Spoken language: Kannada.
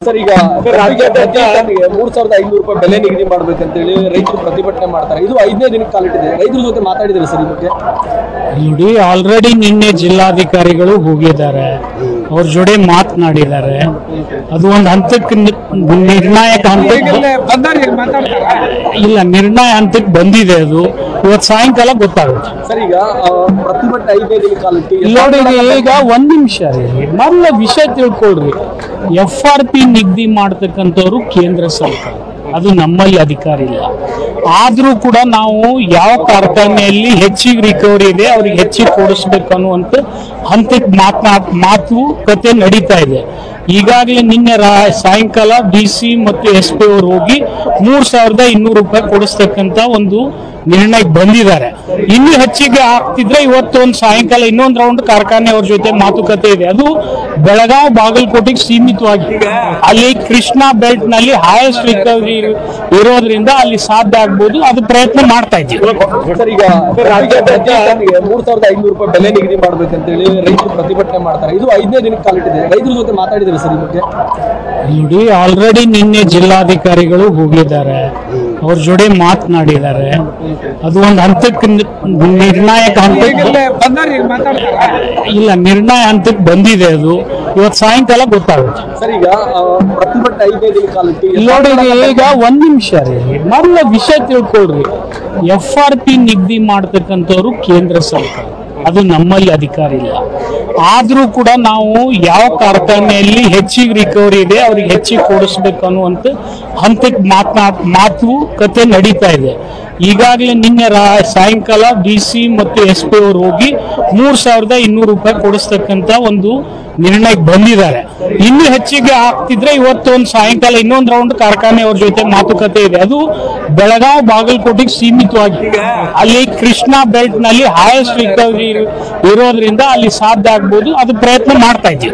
ಸರ್, ಈಗ ರಾಜ್ಯಾದ್ಯಂತ 3,500 ರೂಪಾಯಿ ಬೆಲೆ ನಿಗದಿ ಮಾಡ್ಬೇಕಂತೇಳಿ ರೈತರು ಪ್ರತಿಭಟನೆ ಮಾಡ್ತಾರೆ. ಇದು 5ನೇ ದಿನಕ್ಕೆ ಕಾಲಿಟ್ಟಿದೆ. ರೈತರ ಜೊತೆ ಮಾತಾಡಿದ್ರೆ ಸರ್ ಈ ಬಗ್ಗೆ? ನೋಡಿ, ಆಲ್ರೆಡಿ ನಿನ್ನೆ ಜಿಲ್ಲಾಧಿಕಾರಿಗಳು ಹೋಗಿದ್ದಾರೆ, ಅವ್ರ ಜೊತೆ ಮಾತನಾಡಿದ್ದಾರೆ. ಅದು ಒಂದು ಹಂತಕ್ಕೆ ನಿರ್ಣಾಯಕ ಹಂತಕ್ಕೆ ಇಲ್ಲ, ನಿರ್ಣಯ ಹಂತಕ್ಕೆ ಬಂದಿದೆ. ಅದು ಇವತ್ತು ಸಾಯಂಕಾಲ ಗೊತ್ತಾಗುತ್ತೆ ಸರ್. ಈಗ ಪ್ರತಿಭಟನೆ 5ನೇ ದಿನ ಕಾಲಿಟ್ಟು ನೋಡಿ, ಈಗ ಒಂದ್ ನಿಮಿಷ ರೀ, ಮೊದಲ ವಿಷಯ ತಿಳ್ಕೊಳ್ರಿ. FRP ನಿಗದಿ ಮಾಡ್ತಕ್ಕಂಥವ್ರು ಕೇಂದ್ರ ಸರ್ಕಾರ, ಅದು ನಮ್ಮಲ್ಲಿ ಅಧಿಕಾರ ಇಲ್ಲ. ಆದ್ರೂ ಕೂಡ ನಾವು ಯಾವ ಕಾರ್ಖಾನೆಯಲ್ಲಿ ಹೆಚ್ಚಿಗೆ ರಿಕವರಿ ಇದೆ ಅವ್ರಿಗೆ ಹೆಚ್ಚಿಗೆ ಕೊಡಿಸ್ಬೇಕು ಅನ್ನುವಂತ ಹಂತಕ್ಕೆ ಮಾತುಕತೆ ನಡೀತಾ ಇದೆ. ಈಗಾಗಲೇ ನಿನ್ನೆ ಸಾಯಂಕಾಲ DC ಮತ್ತು SP ಅವರು ಹೋಗಿ 3,200 ರೂಪಾಯಿ ಕೊಡಿಸ್ತಕ್ಕಂತ ಒಂದು ನಿರ್ಣಯಕ್ಕೆ ಬಂದಿದ್ದಾರೆ. ಇನ್ನೂ ಹೆಚ್ಚಿಗೆ ಆಗ್ತಿದ್ರೆ ಇವತ್ತು ಒಂದು ಸಾಯಂಕಾಲ ಇನ್ನೊಂದು ರೌಂಡ್ ಕಾರ್ಖಾನೆ ಅವ್ರ ಜೊತೆ ಮಾತುಕತೆ ಇದೆ. ಅದು ಬೆಳಗಾವಿ ಬಾಗಲಕೋಟೆಗೆ ಸೀಮಿತವಾಗಿದೆ. ಅಲ್ಲಿ ಕೃಷ್ಣಾ ಬೆಲ್ಟ್ ನಲ್ಲಿ ಹೈಯೆಸ್ಟ್ ರಿಕವರಿ ಇರೋದ್ರಿಂದ ಅಲ್ಲಿ ಸಾಧ್ಯ ಆಗ್ಬೋದು. ಅದು ಪ್ರಯತ್ನ ಮಾಡ್ತಾ ಇದ್ದೀವಿ. ಸರ್, ಈಗ ರಾಜ್ಯಾದ್ಯಂತ 3,500 ರೂಪಾಯಿ ಬೆಲೆ ನಿಗದಿ ಮಾಡ್ಬೇಕಂತೇಳಿ ರೈತರು ಪ್ರತಿಭಟನೆ ಮಾಡ್ತಾರೆ. ಇದು 5ನೇ ದಿನಕ್ಕೆ ಕಾಲಿಟ್ಟಿದೆ. ರೈತರ ಜೊತೆ ಮಾತಾಡಿದ್ರೆ ಸರ್ ಈ ಬಗ್ಗೆ? ನೋಡಿ, ಆಲ್ರೆಡಿ ನಿನ್ನೆ ಜಿಲ್ಲಾಧಿಕಾರಿಗಳು ಹೋಗಿದ್ದಾರೆ, ಅವ್ರ ಜೊತೆ ಮಾತನಾಡಿದ್ದಾರೆ. ಅದು ಒಂದು ಹಂತಕ್ಕೆ ನಿರ್ಣಾಯಕ ಹಂತಕ್ಕೆ ಇಲ್ಲ, ನಿರ್ಣಯ ಹಂತಕ್ಕೆ ಬಂದಿದೆ. ಅದು ಇವತ್ತು ಸಾಯಂಕಾಲ ಗೊತ್ತಾಗುತ್ತೆ. ಸರ್, ಈಗ ಪ್ರತಿಭಟನೆ 5ನೇ ದಿನ ಕಾಲಿಟ್ಟು ನೋಡಿ, ಈಗ ಒಂದ್ ನಿಮಿಷ ರೀ, ಮೊದಲ ವಿಷಯ ತಿಳ್ಕೊಳ್ರಿ. FRP ನಿಗದಿ ಮಾಡ್ತಕ್ಕಂಥವ್ರು ಕೇಂದ್ರ ಸರ್ಕಾರ, ಅದು ನಮ್ಮಲ್ಲಿ ಅಧಿಕಾರ ಇಲ್ಲ. ಆದ್ರೂ ಕೂಡ ನಾವು ಯಾವ ಕಾರ್ಖಾನೆಯಲ್ಲಿ ಹೆಚ್ಚಿಗೆ ರಿಕವರಿ ಇದೆ ಅವ್ರಿಗೆ ಹೆಚ್ಚಿಗೆ ಕೊಡಿಸ್ಬೇಕು ಅನ್ನುವಂತ ಹಂತಕ್ಕೆ ಮಾತುಕತೆ ನಡೀತಾ ಇದೆ. ಈಗಾಗಲೇ ನಿನ್ನೆ ಸಾಯಂಕಾಲ DC ಮತ್ತು SP ಅವರು ಹೋಗಿ 3,200 ರೂಪಾಯಿ ಕೊಡಿಸ್ತಕ್ಕಂತ ಒಂದು ನಿರ್ಣಯಕ್ಕೆ ಬಂದಿದ್ದಾರೆ. ಇನ್ನೂ ಹೆಚ್ಚಿಗೆ ಆಗ್ತಿದ್ರೆ ಇವತ್ತು ಒಂದು ಸಾಯಂಕಾಲ ಇನ್ನೊಂದು ರೌಂಡ್ ಕಾರ್ಖಾನೆ ಅವ್ರ ಜೊತೆ ಮಾತುಕತೆ ಇದೆ. ಅದು ಬೆಳಗಾವಿ ಬಾಗಲಕೋಟೆಗೆ ಸೀಮಿತವಾಗಿದೆ. ಅಲ್ಲಿ ಕೃಷ್ಣಾ ಬೆಲ್ಟ್ ನಲ್ಲಿ ಹೈಯೆಸ್ಟ್ ರಿಕವರಿ ಇರೋದ್ರಿಂದ ಅಲ್ಲಿ ಸಾಧ್ಯ ಆಗ್ಬೋದು. ಅದು ಪ್ರಯತ್ನ ಮಾಡ್ತಾ ಇದ್ದೀವಿ.